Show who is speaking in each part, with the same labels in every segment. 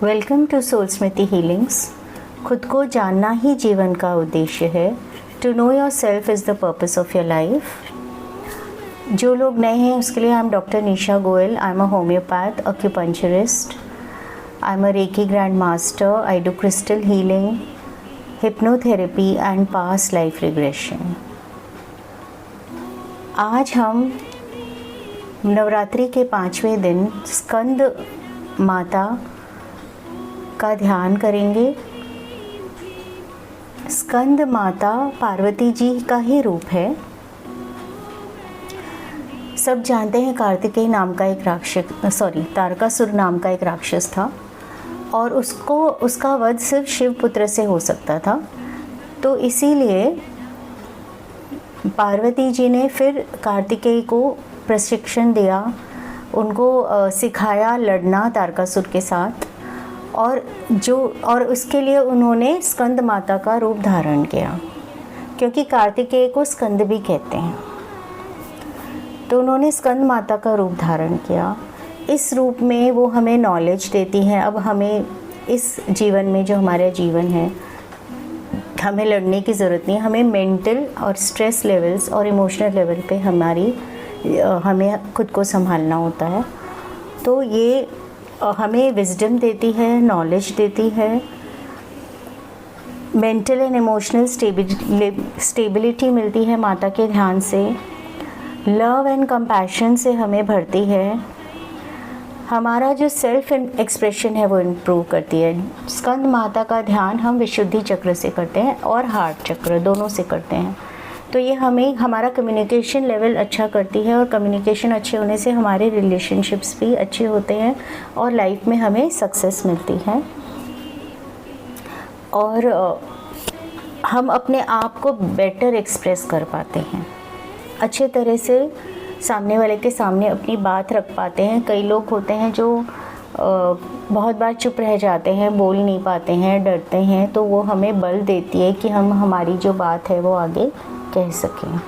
Speaker 1: Welcome to soul Smriti healings. खुद को जानना ही जीवन का उद्देश्य है। To know your self is the purpose of your life. जो लोग नए हैं उसके लिए I am doctor Nisha Goyal. I am a homeopath, acupuncturist, I am a reiki grand master. I do crystal healing, hypnotherapy and past life regression. आज हम नवरात्रि के 5वें दिन स्कंद माता का ध्यान करेंगे। स्कंद माता पार्वती जी का ही रूप है। सब जानते हैं कार्तिकेय नाम का एक राक्षस, तारकासुर नाम का एक राक्षस था और उसका वध सिर्फ शिव पुत्र से हो सकता था। तो इसीलिए पार्वती जी ने फिर कार्तिकेय को प्रशिक्षण दिया, उनको सिखाया लड़ना तारकासुर के साथ और उसके लिए उन्होंने स्कंद माता का रूप धारण किया, क्योंकि कार्तिकेय को स्कंद भी कहते हैं। तो उन्होंने स्कंद माता का रूप धारण किया। इस रूप में वो हमें नॉलेज देती हैं। अब हमें इस जीवन में जो हमारा जीवन है, हमें लड़ने की ज़रूरत नहीं है। हमें मेंटल और स्ट्रेस लेवल्स और इमोशनल लेवल पे हमें खुद को संभालना होता है। तो ये हमें विजडम देती है, नॉलेज देती है, मेंटल एंड इमोशनल स्टेबिलिटी मिलती है माता के ध्यान से, लव एंड कंपैशन से हमें भरती है, हमारा जो सेल्फ एक्सप्रेशन है वो इम्प्रूव करती है। स्कंद माता का ध्यान हम विशुद्धि चक्र से करते हैं और हार्ट चक्र दोनों से करते हैं। तो ये हमारा कम्युनिकेशन लेवल अच्छा करती है और कम्युनिकेशन अच्छे होने से हमारे रिलेशनशिप्स भी अच्छे होते हैं और लाइफ में हमें सक्सेस मिलती है और हम अपने आप को बेटर एक्सप्रेस कर पाते हैं, अच्छे तरह से सामने वाले के सामने अपनी बात रख पाते हैं। कई लोग होते हैं जो बहुत बार चुप रह जाते हैं, बोल नहीं पाते हैं, डरते हैं। तो वो हमें बल देती है कि हम हमारी जो बात है वो आगे कह सकें।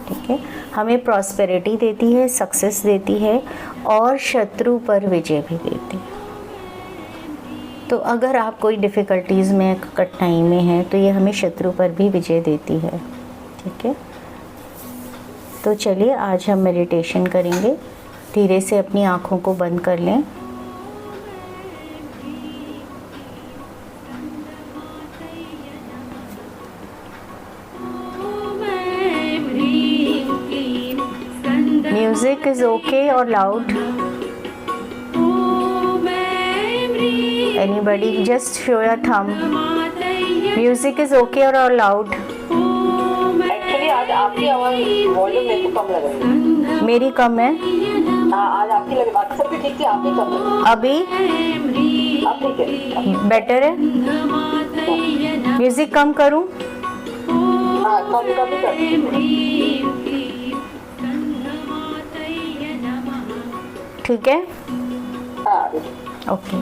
Speaker 1: ठीक है, हमें प्रॉस्पेरिटी देती है, सक्सेस देती है और शत्रु पर विजय भी देती है। तो अगर आप कोई डिफ़िकल्टीज़ में, कठिनाई में हैं तो ये हमें शत्रु पर भी विजय देती है। ठीक है, तो चलिए आज हम मेडिटेशन करेंगे। धीरे से अपनी आँखों को बंद कर लें। म्यूजिक इज ओके और loud? Anybody just show your thumb. Music is okay और लाउड?
Speaker 2: एक्चुअली आज आपकी आवाज वॉल्यूम मेरे को कम लग रही है।
Speaker 1: मेरी कम है?
Speaker 2: आज आपकी लग अक्सर भी ठीक थी, आपकी कम है।
Speaker 1: अभी
Speaker 2: अब ठीक है,
Speaker 1: बेटर है। म्यूजिक कम करूं?
Speaker 2: हाँ, कम कर।
Speaker 1: ठीक है,
Speaker 2: हाँ
Speaker 1: ओके।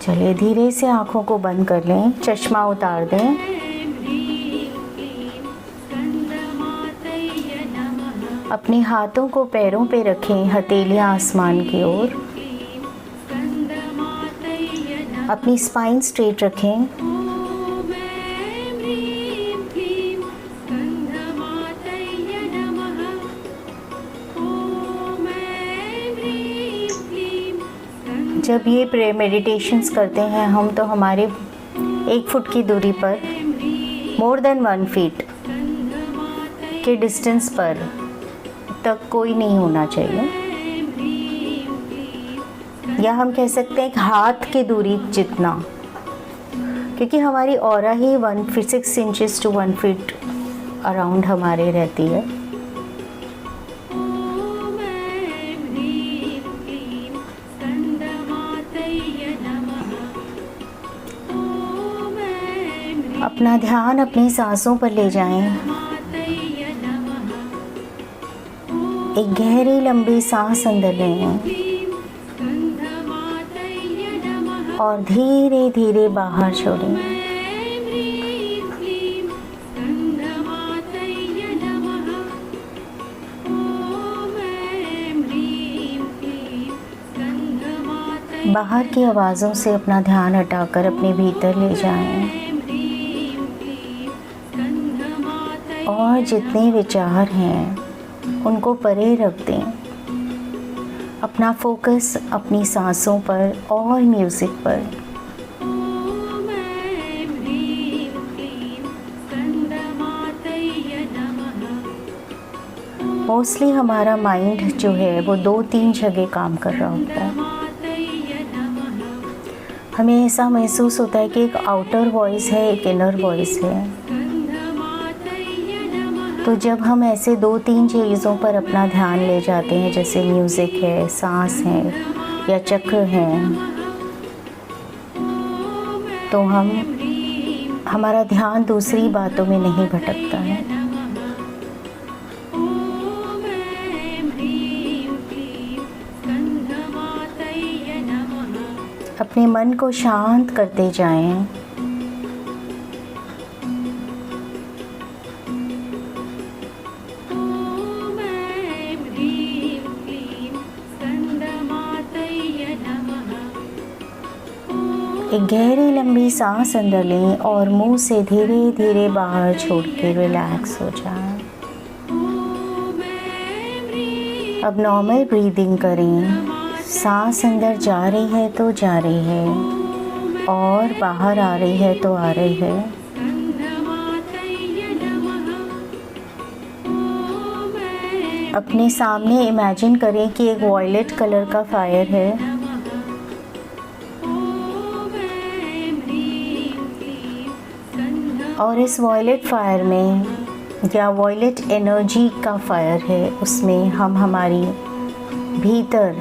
Speaker 1: चलिए धीरे से आँखों को बंद कर लें, चश्मा उतार दें। अपने हाथों को पैरों पे रखें, हथेलियां आसमान की ओर। अपनी स्पाइन स्ट्रेट रखें। जब ये प्रे मेडिटेशंस करते हैं हम, तो हमारे 1 फुट की दूरी पर, मोर देन 1 फीट के डिस्टेंस पर तक कोई नहीं होना चाहिए, या हम कह सकते हैं एक हाथ की दूरी जितना, क्योंकि हमारी ऑरा ही 6 इंचेस टू 1 फीट अराउंड हमारे रहती है। अपना ध्यान अपनी सांसों पर ले जाएं। एक गहरी लंबी सांस अंदर लें और धीरे धीरे बाहर छोड़ें। बाहर की आवाज़ों से अपना ध्यान हटाकर अपने भीतर ले जाएं और जितने विचार हैं उनको परे रख दें। अपना फोकस अपनी सांसों पर और म्यूज़िक पर। मोस्टली हमारा माइंड जो है वो 2-3 जगह काम कर रहा होता है। हमें ऐसा महसूस होता है कि एक आउटर वॉइस है, एक इनर वॉइस है। तो जब हम ऐसे 2-3 चीज़ों पर अपना ध्यान ले जाते हैं, जैसे म्यूज़िक है, सांस है या चक्र हैं, तो हमारा ध्यान दूसरी बातों में नहीं भटकता है। अपने मन को शांत करते जाएं। एक गहरी लंबी सांस अंदर लें और मुंह से धीरे धीरे बाहर छोड़ के रिलैक्स हो जाएं। अब नॉर्मल ब्रीदिंग करें। सांस अंदर जा रही है तो जा रही है और बाहर आ रही है तो आ रही है। अपने सामने इमेजिन करें कि एक वॉयलेट कलर का फायर है और इस वॉयलेट फायर में या वॉयलेट एनर्जी का फायर है, उसमें हम हमारी भीतर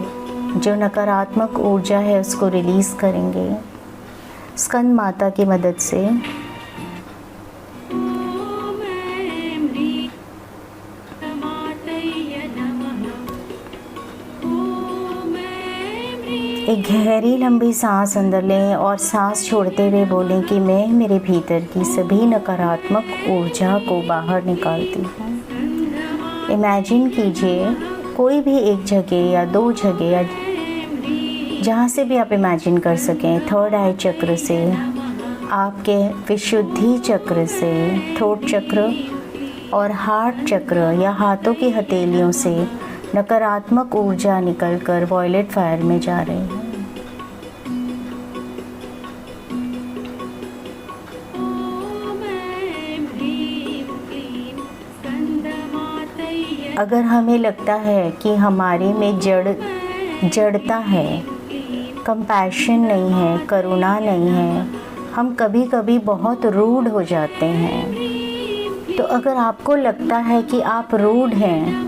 Speaker 1: जो नकारात्मक ऊर्जा है उसको रिलीज़ करेंगे स्कंद माता की मदद से। एक गहरी लंबी सांस अंदर लें और सांस छोड़ते हुए बोलें कि मैं मेरे भीतर की सभी नकारात्मक ऊर्जा को बाहर निकालती हूँ। इमेजिन कीजिए कोई भी एक जगह या 2 जगह या जहाँ से भी आप इमेजिन कर सकें, थर्ड आई चक्र से, आपके विशुद्धि चक्र से, थ्रोट चक्र और हार्ट चक्र या हाथों की हथेलियों से नकारात्मक ऊर्जा निकलकर वॉयलेट फायर में जा रही है। अगर हमें लगता है कि हमारे में जड़ता है, कंपैशन नहीं है, करुणा नहीं है, हम कभी कभी बहुत रूड हो जाते हैं, तो अगर आपको लगता है कि आप रूड हैं,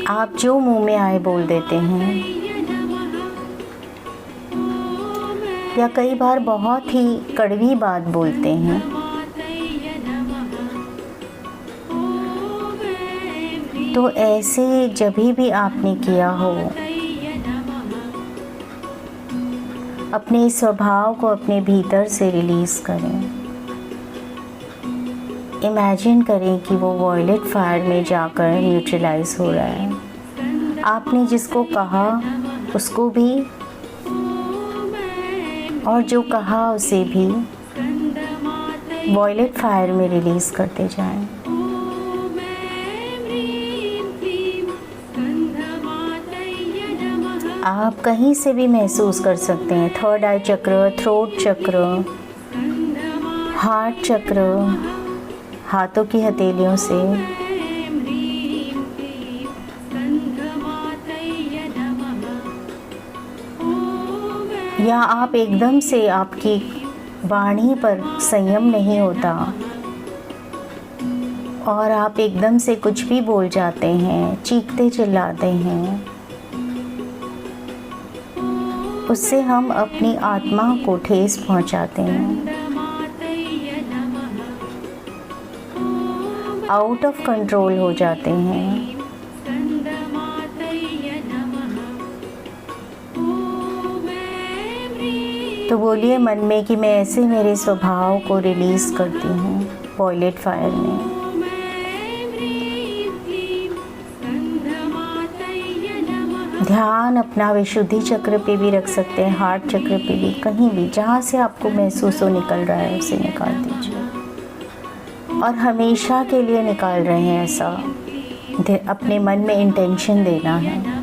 Speaker 1: आप जो मुंह में आए बोल देते हैं या कई बार बहुत ही कड़वी बात बोलते हैं, तो ऐसे जब भी आपने किया हो, अपने स्वभाव को अपने भीतर से रिलीज़ करें। इमेजिन करें कि वो वॉयलेट फायर में जाकर न्यूट्रलाइज हो रहा है। आपने जिसको कहा उसको भी और जो कहा उसे भी वॉयलेट फायर में रिलीज़ करते जाएं। आप कहीं से भी महसूस कर सकते हैं, थर्ड आई चक्र, थ्रोट चक्र, हार्ट चक्र, हाथों की हथेलियों से, या आप एकदम से, आपकी वाणी पर संयम नहीं होता और आप एकदम से कुछ भी बोल जाते हैं, चीखते चिल्लाते हैं, उससे हम अपनी आत्मा को ठेस पहुंचाते हैं। आउट ऑफ कंट्रोल हो जाते हैं। तो बोलिए मन में कि मैं ऐसे मेरे स्वभाव को रिलीज़ करती हूँ वॉयलेट फायर में। ध्यान अपना विशुद्धि चक्र पे भी रख सकते हैं, हार्ट चक्र पे भी, कहीं भी जहाँ से आपको महसूस हो निकल रहा है उसे निकाल दीजिए। और हमेशा के लिए निकाल रहे हैं ऐसा अपने मन में इंटेंशन देना है।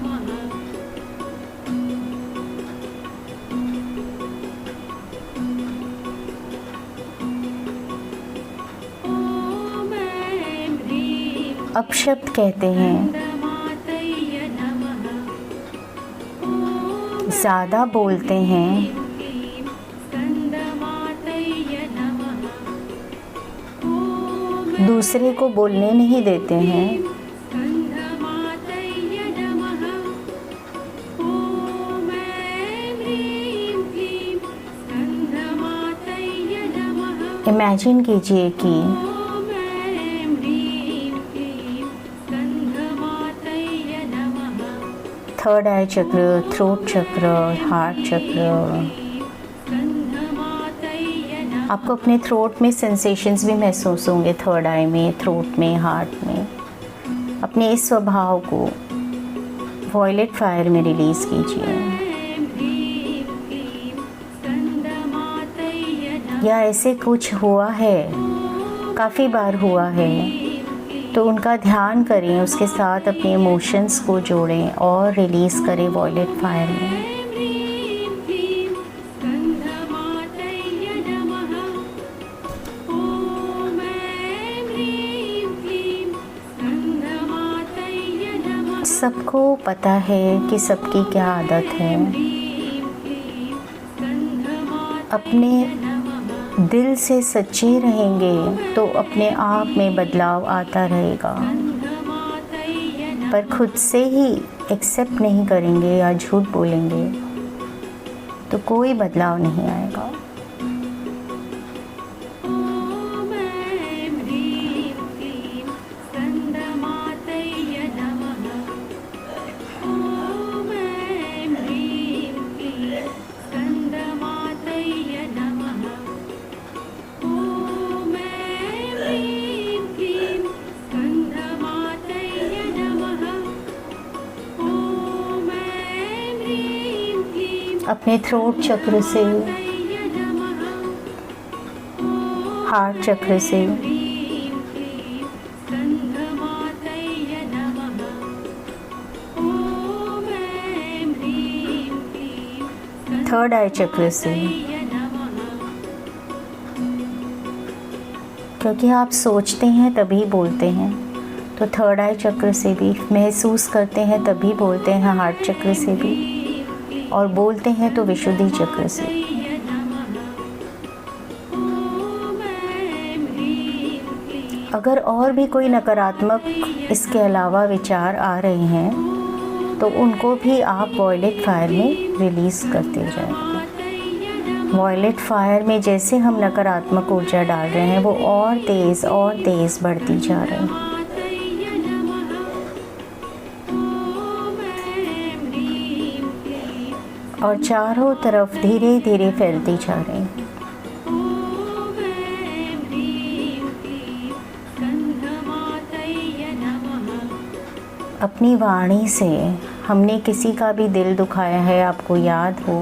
Speaker 1: अपशब्द कहते हैं, ज़्यादा बोलते हैं, दूसरे को बोलने नहीं देते हैं, इमेजिन कीजिए कि थर्ड आई चक्र, थ्रोट चक्र, हार्ट चक्र, आपको अपने थ्रोट में सेंसेशंस भी महसूस होंगे, थर्ड आई में, थ्रोट में, हार्ट में। अपने इस स्वभाव को वॉयलेट फायर में रिलीज़ कीजिए। या ऐसे कुछ हुआ है, काफ़ी बार हुआ है, तो उनका ध्यान करें, उसके साथ अपने इमोशंस को जोड़ें और रिलीज़ करें वॉयलेट फायर में। सबको पता है कि सबकी क्या आदत है। अपने दिल से सच्चे रहेंगे तो अपने आप में बदलाव आता रहेगा, पर खुद से ही एक्सेप्ट नहीं करेंगे या झूठ बोलेंगे तो कोई बदलाव नहीं आएगा। अपने थ्रोट चक्र से, हार्ट चक्र से, थर्ड आई चक्र से, क्योंकि आप सोचते हैं तभी बोलते हैं, तो थर्ड आई चक्र से भी महसूस करते हैं तभी बोलते हैं, हार्ट चक्र से भी, और बोलते हैं तो विशुद्धि चक्र से। अगर और भी कोई नकारात्मक इसके अलावा विचार आ रहे हैं तो उनको भी आप वॉयलेट फायर में रिलीज़ करते जाएं। वॉयलेट फायर में जैसे हम नकारात्मक ऊर्जा डाल रहे हैं वो और तेज़ बढ़ती जा रही है। और चारों तरफ धीरे धीरे फैलती जा रही है। अपनी वाणी से हमने किसी का भी दिल दुखाया है, आपको याद हो,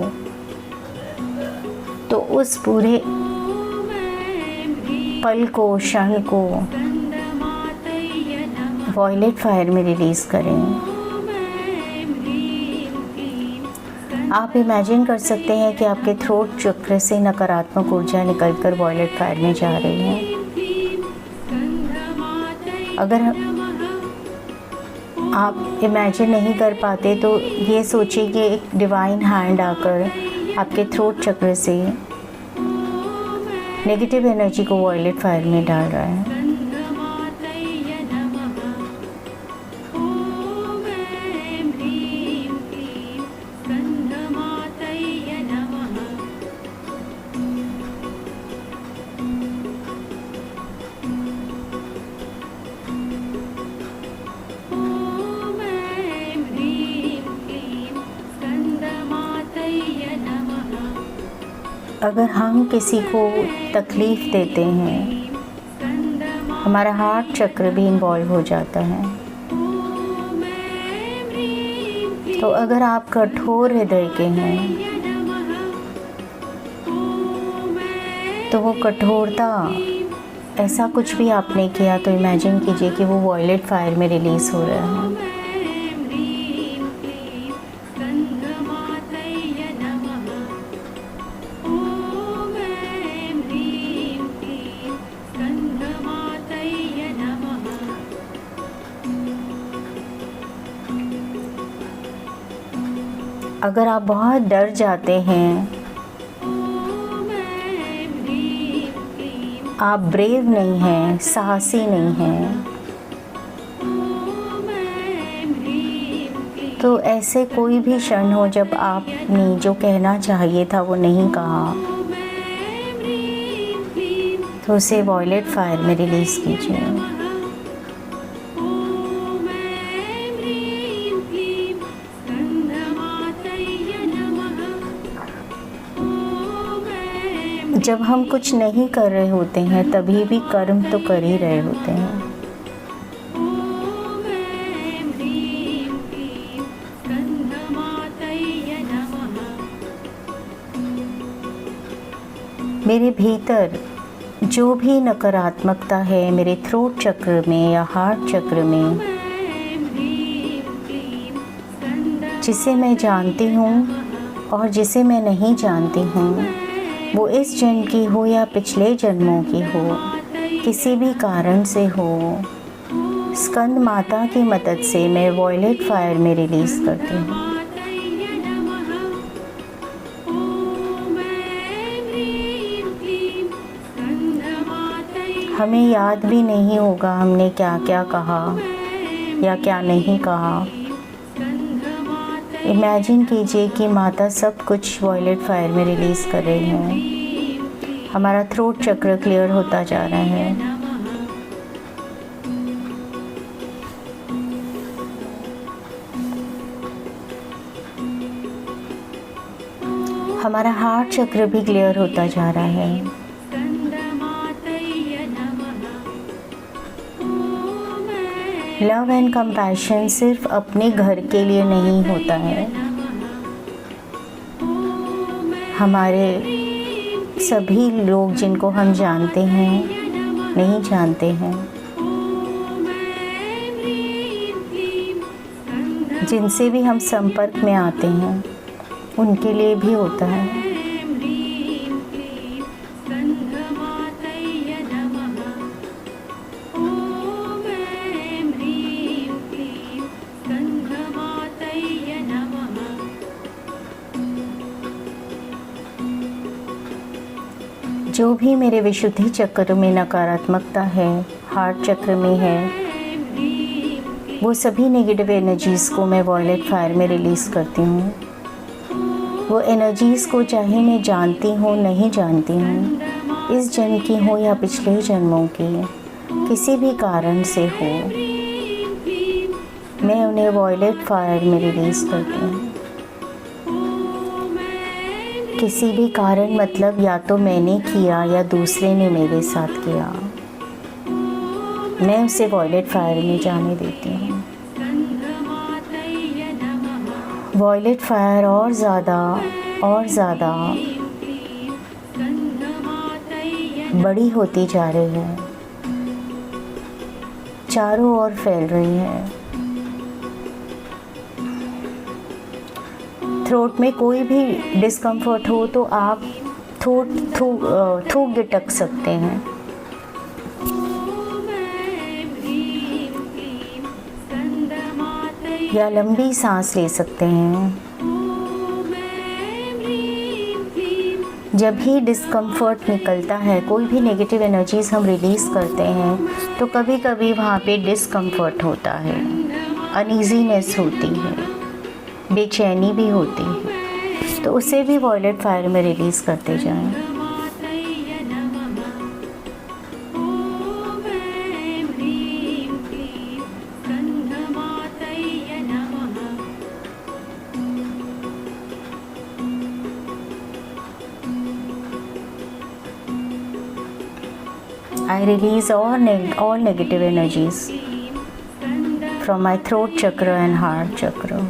Speaker 1: तो उस पूरे पल को, क्षण को वॉयलेट फायर में रिलीज़ करें। आप इमेजिन कर सकते हैं कि आपके थ्रोट चक्र से नकारात्मक ऊर्जा निकलकर वॉयलेट फायर में जा रही है। अगर आप इमेजिन नहीं कर पाते तो ये सोचिए कि एक डिवाइन हैंड आकर आपके थ्रोट चक्र से नेगेटिव एनर्जी को वॉयलेट फायर में डाल रहा है। अगर हम किसी को तकलीफ़ देते हैं, हमारा हार्ट चक्र भी इन्वॉल्व हो जाता है। तो अगर आप कठोर हृदय के हैं तो वो कठोरता, ऐसा कुछ भी आपने किया तो इमेजिन कीजिए कि वो वॉयलेट फायर में रिलीज़ हो रहा है। अगर आप बहुत डर जाते हैं, आप ब्रेव नहीं हैं, साहसी नहीं हैं, तो ऐसे कोई भी क्षण हो जब आपने जो कहना चाहिए था वो नहीं कहा, तो उसे वॉयलेट फायर में रिलीज़ कीजिए। जब हम कुछ नहीं कर रहे होते हैं तभी भी कर्म तो कर ही रहे होते हैं। मेरे भीतर जो भी नकारात्मकता है मेरे थ्रोट चक्र में या हार्ट चक्र में, जिसे मैं जानती हूँ और जिसे मैं नहीं जानती हूँ, वो इस जन्म की हो या पिछले जन्मों की हो, किसी भी कारण से हो, स्कंद माता की मदद से मैं वॉयलेट फायर में रिलीज़ करती हूँ। हमें याद भी नहीं होगा हमने क्या क्या कहा या क्या नहीं कहा। इमेजिन कीजिए कि माता सब कुछ वॉयलेट फायर में रिलीज़ कर रही हैं। हमारा थ्रोट चक्र क्लियर होता जा रहा है। हमारा हार्ट चक्र भी क्लियर होता जा रहा है। लव एंड कंपैशन सिर्फ अपने घर के लिए नहीं होता है, हमारे सभी लोग जिनको हम जानते हैं, नहीं जानते हैं, जिनसे भी हम संपर्क में आते हैं, उनके लिए भी होता है। जो भी मेरे विशुद्धि चक्र में नकारात्मकता है, हार्ट चक्र में है, वो सभी नेगेटिव एनर्जीज़ को मैं वॉयलेट फायर में रिलीज़ करती हूँ। वो एनर्जीज़ को चाहे मैं जानती हूँ नहीं जानती हूँ, इस जन्म की हो या पिछले जन्मों की, किसी भी कारण से हो, मैं उन्हें वॉयलेट फायर में रिलीज़ करती हूँ। किसी भी कारण मतलब या तो मैंने किया या दूसरे ने मेरे साथ किया, मैं उसे वॉयलेट फायर में जाने देती हूँ। वॉयलेट फायर और ज़्यादा बड़ी होती जा रही है, चारों ओर फैल रही है। थ्रोट में कोई भी डिस्कम्फर्ट हो तो आप थूक गिटक सकते हैं। या लंबी सांस ले सकते हैं। जब भी डिस्कम्फर्ट निकलता है, कोई भी नेगेटिव एनर्जीज़ हम रिलीज़ करते हैं, तो कभी कभी वहाँ पे डिस्कम्फर्ट होता है, अनईजीनेस होती है, बेचैनी भी होती है, तो उसे भी वॉयलेट फायर में रिलीज़ करते जाएं। I release all negative energies from my throat chakra and heart chakra.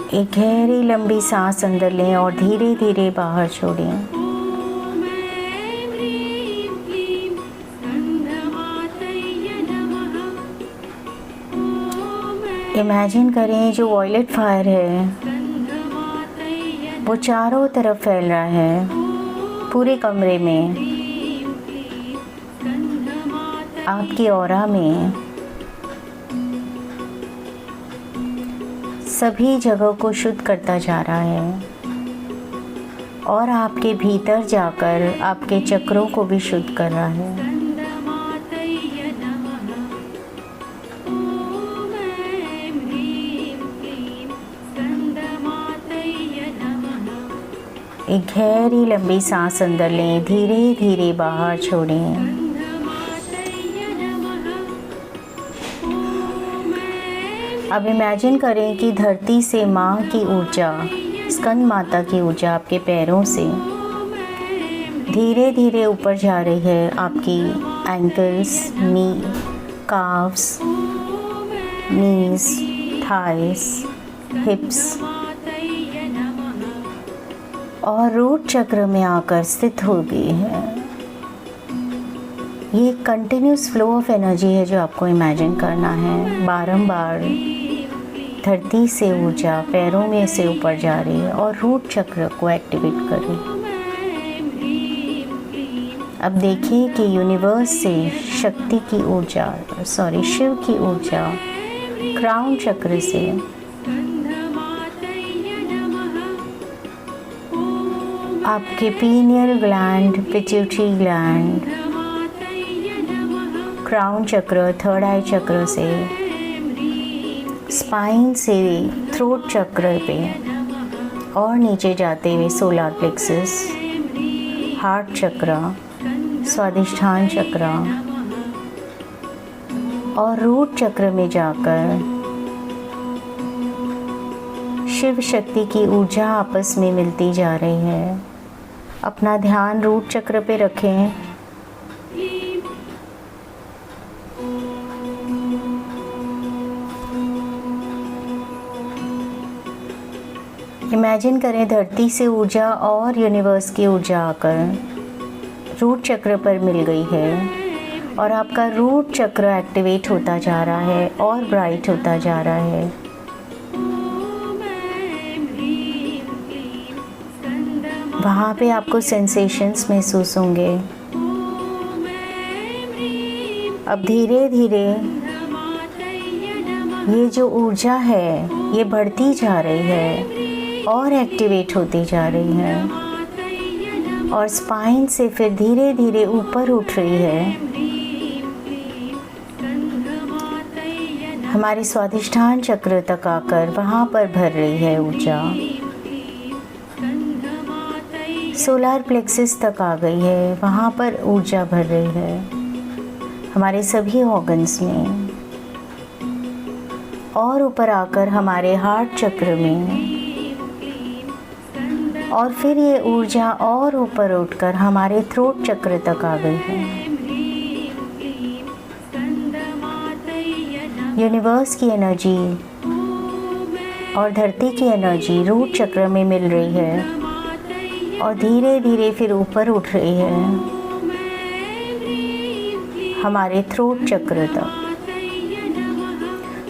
Speaker 1: एक गहरी लंबी सांस अंदर लें और धीरे धीरे बाहर छोड़ें। इमेजिन करें जो वॉयलेट फायर है वो चारों तरफ फैल रहा है, पूरे कमरे में, आपकी ऑरा में, सभी जगह को शुद्ध करता जा रहा है और आपके भीतर जाकर आपके चक्रों को भी शुद्ध कर रहा है। एक गहरी लंबी सांस अंदर लें, धीरे धीरे बाहर छोड़ें। अब इमेजिन करें कि धरती से माँ की ऊर्जा, स्कंद माता की ऊर्जा आपके पैरों से धीरे धीरे ऊपर जा रही है, आपकी एंकल्स, नी, काफ्स, नीज, थाइस, हिप्स और रूट चक्र में आकर स्थित हो गई है। ये कंटिन्यूस फ्लो ऑफ एनर्जी है जो आपको इमेजिन करना है। बारंबार धरती से ऊर्जा पैरों में से ऊपर जा रही है और रूट चक्र को एक्टिवेट कर रही है। अब देखिए कि यूनिवर्स से शक्ति की ऊर्जा, शिव की ऊर्जा क्राउन चक्र से आपके pineal gland, pituitary gland, crown चक्र, थर्ड आई चक्र से, स्पाइन से थ्रोट चक्र पे और नीचे जाते हुए सोलर प्लेक्सस, हार्ट चक्र, स्वादिष्ठान चक्र और रूट चक्र में जाकर शिव शक्ति की ऊर्जा आपस में मिलती जा रही है। अपना ध्यान रूट चक्र पे रखें। इमेजिन करें धरती से ऊर्जा और यूनिवर्स की ऊर्जा आकर रूट चक्र पर मिल गई है और आपका रूट चक्र एक्टिवेट होता जा रहा है और ब्राइट होता जा रहा है। वहाँ पे आपको सेंसेशंस महसूस होंगे। अब धीरे धीरे ये जो ऊर्जा है ये बढ़ती जा रही है और एक्टिवेट होती जा रही है और स्पाइन से फिर धीरे धीरे ऊपर उठ रही है। हमारे स्वादिष्ठान चक्र तक आकर वहाँ पर भर रही है ऊर्जा। सोलर प्लेक्सस तक आ गई है, वहाँ पर ऊर्जा भर रही है हमारे सभी ऑर्गन्स में और ऊपर आकर हमारे हार्ट चक्र में और फिर ये ऊर्जा और ऊपर उठकर हमारे थ्रोट चक्र तक आ गई है। यूनिवर्स की एनर्जी और धरती की एनर्जी रूट चक्र में मिल रही है और धीरे धीरे फिर ऊपर उठ रही है हमारे थ्रोट चक्र तक।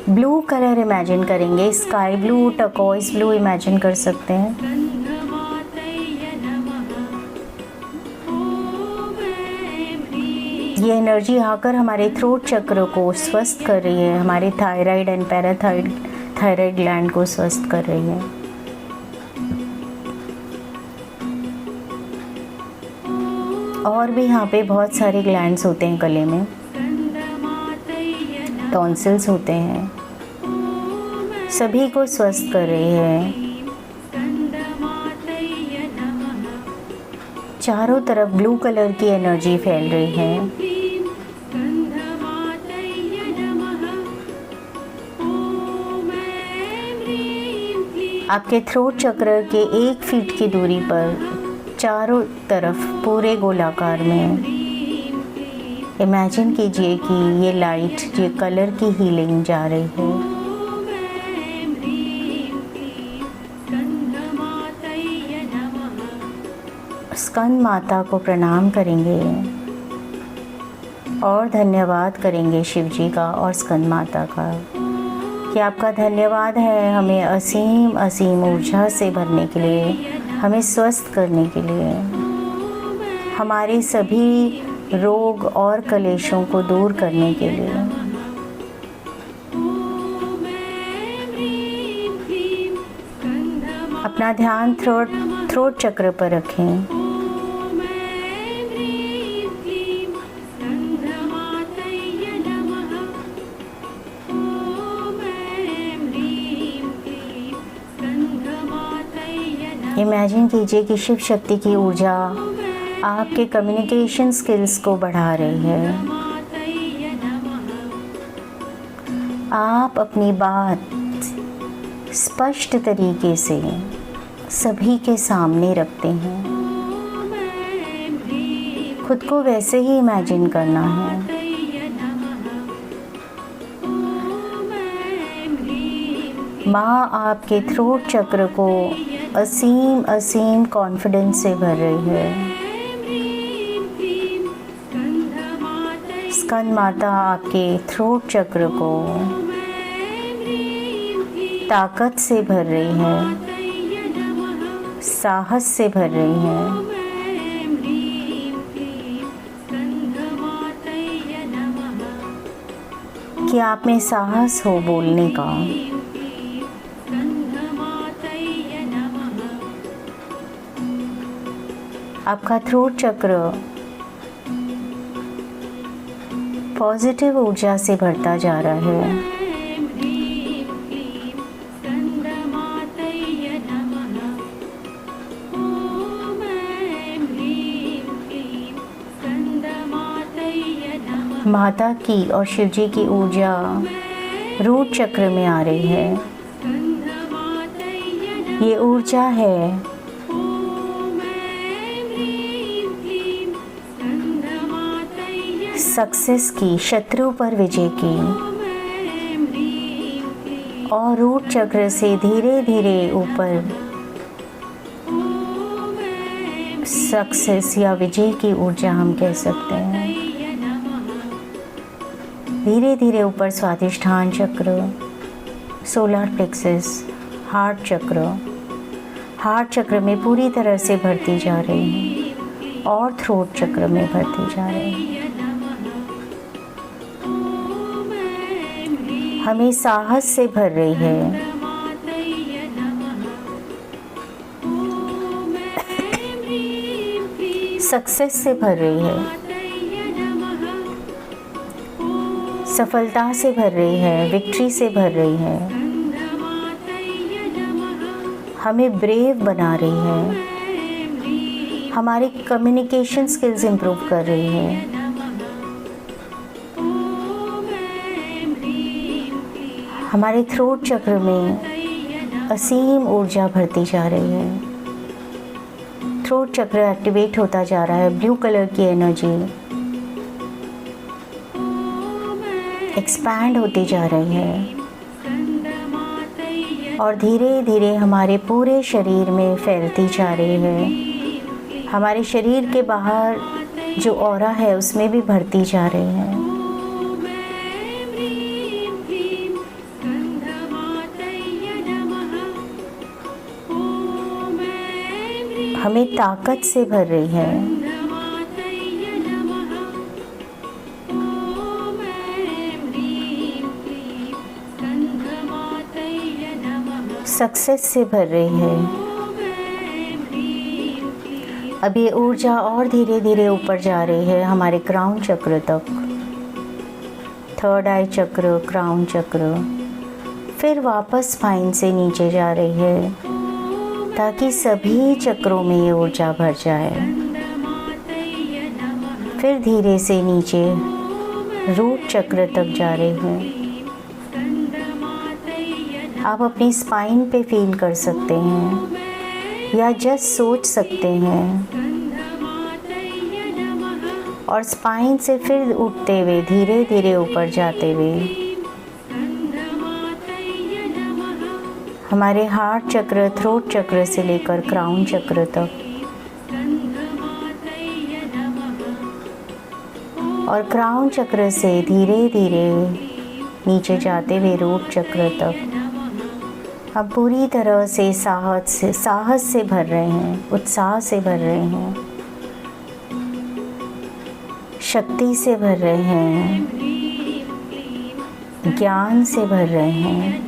Speaker 1: ब्लू कलर इमेजिन करेंगे, sky blue, turquoise blue imagine कर सकते हैं। ये एनर्जी आकर हमारे थ्रोट चक्र को स्वस्थ कर रही है, हमारे थायराइड एंड पैराथायराइड ग्लैंड को स्वस्थ कर रही है। और भी यहाँ पे बहुत सारे ग्लैंड्स होते हैं गले में, टॉन्सिल्स होते हैं, सभी को स्वस्थ कर रही है। चारों तरफ ब्लू कलर की एनर्जी फैल रही है। आपके थ्रोट चक्र के 1 फीट की दूरी पर चारों तरफ पूरे गोलाकार में इमेजिन कीजिए कि ये लाइट, ये कलर की हीलिंग जा रही है। स्कंद माता को प्रणाम करेंगे और धन्यवाद करेंगे शिव जी का और स्कंद माता का कि आपका धन्यवाद है हमें असीम असीम ऊर्जा से भरने के लिए, हमें स्वस्थ करने के लिए, हमारे सभी रोग और कलेशों को दूर करने के लिए। अपना ध्यान थ्रोट चक्र पर रखें। इमेजिन कीजिए कि शिव शक्ति की ऊर्जा आपके कम्युनिकेशन स्किल्स को बढ़ा रही है। आप अपनी बात स्पष्ट तरीके से सभी के सामने रखते हैं। खुद को वैसे ही इमेजिन करना है। माँ आपके थ्रोट चक्र को असीम असीम कॉन्फिडेंस से भर रही है। स्कंद माता आपके थ्रोट चक्र को ताकत से भर रही है, साहस से भर रही है। कि आप में साहस हो बोलने का। आपका थ्रोट चक्र पॉजिटिव ऊर्जा से भरता जा रहा है। माता की और शिव जी की ऊर्जा रूट चक्र में आ रही है। ये ऊर्जा है सक्सेस की, शत्रु पर विजय की। और रूट चक्र से धीरे धीरे ऊपर सक्सेस या विजय की ऊर्जा हम कह सकते हैं। धीरे धीरे ऊपर स्वादिष्ठान चक्र, सोलर प्लेक्सस, हार्ट चक्र में पूरी तरह से भरती जा रही है और थ्रोट चक्र में भरती जा रही है। हमें साहस से भर रही है। सक्सेस से भर रही है। सफलता से भर रही है, विक्ट्री से भर रही है। हमें ब्रेव बना रही है। हमारी कम्युनिकेशन स्किल्स इम्प्रूव कर रही है। हमारे थ्रोट चक्र में असीम ऊर्जा भरती जा रही है। थ्रोट चक्र एक्टिवेट होता जा रहा है। ब्लू कलर की एनर्जी एक्सपैंड होती जा रही है और धीरे धीरे हमारे पूरे शरीर में फैलती जा रही है। हमारे शरीर के बाहर जो ऑरा है उसमें भी भरती जा रही है। हमें ताकत से भर रही है। सक्सेस से भर रही है। अब ये ऊर्जा और धीरे धीरे ऊपर जा रही है हमारे क्राउन चक्र तक। थर्ड आई चक्र, क्राउन चक्र, फिर वापस स्पाइन से नीचे जा रही है ताकि सभी चक्रों में ये ऊर्जा भर जाए। फिर धीरे से नीचे रूट चक्र तक जा रही है। आप अपनी स्पाइन पे फील कर सकते हैं या जस्ट सोच सकते हैं और स्पाइन से फिर उठते हुए धीरे धीरे ऊपर जाते हुए हमारे हार्ट चक्र, थ्रोट चक्र से लेकर क्राउन चक्र तक और क्राउन चक्र से धीरे धीरे नीचे जाते हुए रूट चक्र तक अब पूरी तरह से साहस से भर रहे हैं, उत्साह से भर रहे हैं, शक्ति से भर रहे हैं, ज्ञान से भर रहे हैं,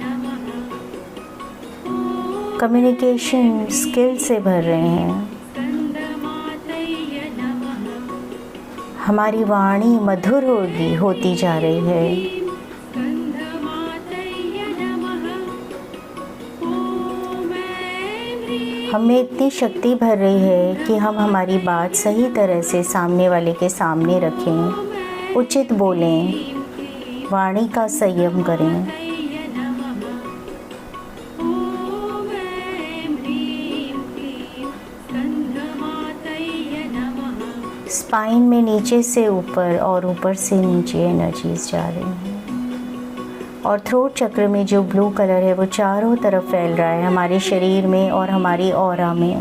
Speaker 1: कम्युनिकेशन स्किल से भर रहे हैं। हमारी वाणी मधुर होती जा रही है। हमें इतनी शक्ति भर रही है कि हम हमारी बात सही तरह से सामने वाले के सामने रखें, उचित बोलें, वाणी का संयम करें। स्पाइन में नीचे से ऊपर और ऊपर से नीचे एनर्जीज जा रही हैं और थ्रोट चक्र में जो ब्लू कलर है वो चारों तरफ फैल रहा है, हमारे शरीर में और हमारी ऑरा में।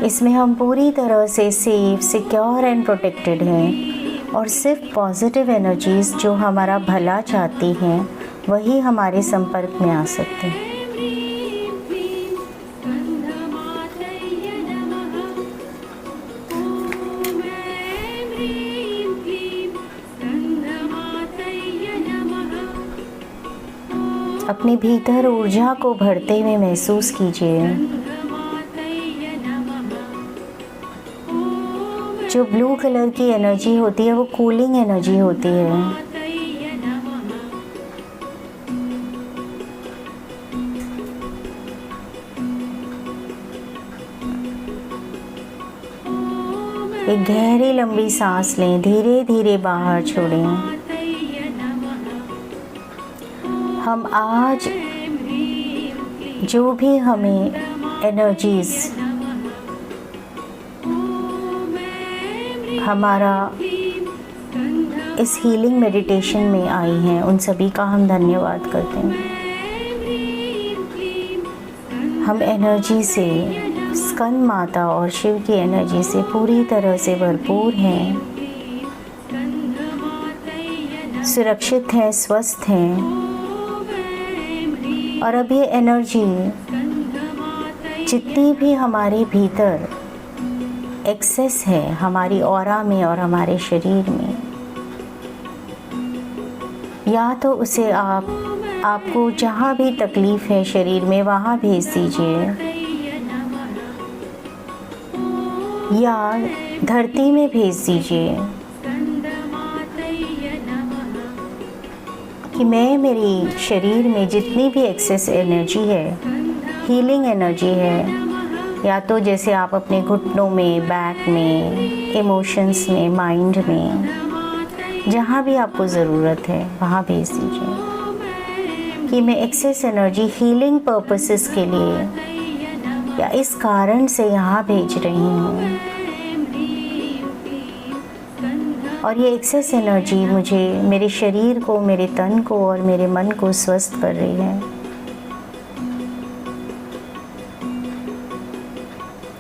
Speaker 1: इसमें हम पूरी तरह से सेफ, सिक्योर एंड प्रोटेक्टेड हैं और सिर्फ पॉजिटिव एनर्जीज जो हमारा भला चाहती हैं वही हमारे संपर्क में आ सकते हैं। अपने भीतर ऊर्जा को भरते हुए महसूस कीजिए। जो ब्लू कलर की एनर्जी होती है वो कूलिंग एनर्जी होती है। एक गहरी लंबी सांस लें, धीरे धीरे बाहर छोड़ें। हम आज जो भी हमें एनर्जीज हमारा इस हीलिंग मेडिटेशन में आई हैं उन सभी का हम धन्यवाद करते हैं। हम एनर्जी से, स्कंद माता और शिव की एनर्जी से पूरी तरह से भरपूर हैं, सुरक्षित हैं, स्वस्थ हैं। और अब ये एनर्जी जितनी भी हमारे भीतर एक्सेस है हमारी ऑरा में और हमारे शरीर में, या तो उसे आपको जहाँ भी तकलीफ़ है शरीर में वहाँ भेज दीजिए, या धरती में भेज दीजिए कि मैं मेरी शरीर में जितनी भी एक्सेस एनर्जी है, हीलिंग एनर्जी है, या तो जैसे आप अपने घुटनों में, बैक में, इमोशंस में, माइंड में, जहाँ भी आपको ज़रूरत है वहाँ भेज दीजिए कि मैं एक्सेस एनर्जी हीलिंग पर्पसेस के लिए या इस कारण से यहाँ भेज रही हूँ। और ये एक्सेस एनर्जी मुझे, मेरे शरीर को, मेरे तन को और मेरे मन को स्वस्थ कर रही है।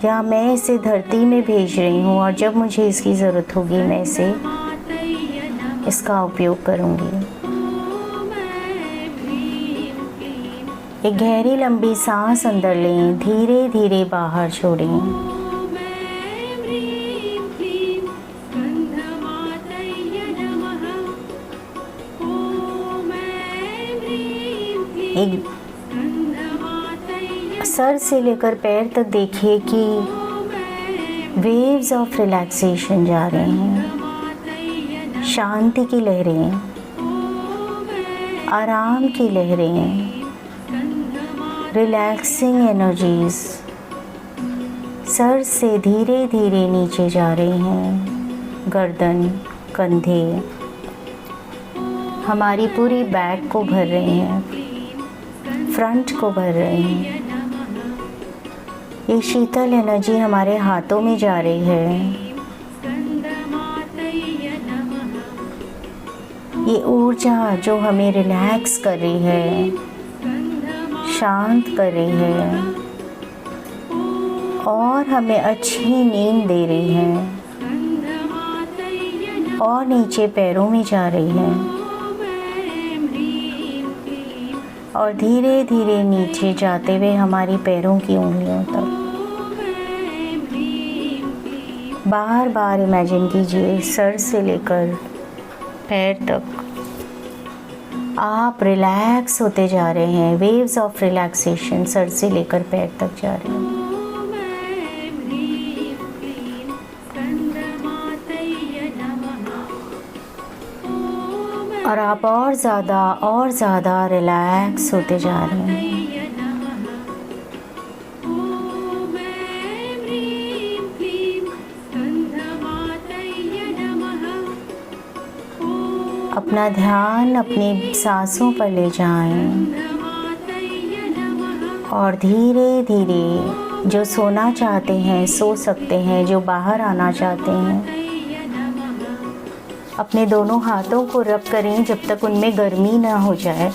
Speaker 1: या मैं इसे धरती में भेज रही हूँ और जब मुझे इसकी ज़रूरत होगी मैं इसका उपयोग करूँगी। एक गहरी लंबी सांस अंदर लें, धीरे धीरे बाहर छोड़ें। एक सर से लेकर पैर तक देखिए कि वेव्स ऑफ रिलैक्सेशन जा रहे हैं, शांति की लहरें, आराम की लहरें, रिलैक्सिंग एनर्जीज सर से धीरे धीरे नीचे जा रही हैं। गर्दन, कंधे, हमारी पूरी बैक को भर रहे हैं, फ्रंट को भर रहे हैं। ये शीतल एनर्जी हमारे हाथों में जा रही है। ये ऊर्जा जो हमें रिलैक्स कर रही है, शांत कर रही है और हमें अच्छी नींद दे रही है। और नीचे पैरों में जा रही है और धीरे धीरे नीचे जाते हुए हमारी पैरों की उंगलियों तक। बार बार इमेजिन कीजिए सर से लेकर पैर तक आप रिलैक्स होते जा रहे हैं। वेव्स ऑफ रिलैक्सेशन सर से लेकर पैर तक जा रहे हैं। और आप और ज़्यादा रिलैक्स होते जा रहे हैं। अपना ध्यान अपनी सांसों पर ले जाएं और धीरे धीरे जो सोना चाहते हैं सो सकते हैं, जो बाहर आना चाहते हैं अपने दोनों हाथों को रब करें जब तक उनमें गर्मी ना हो जाए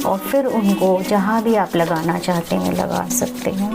Speaker 1: और फिर उनको जहाँ भी आप लगाना चाहते हैं लगा सकते हैं।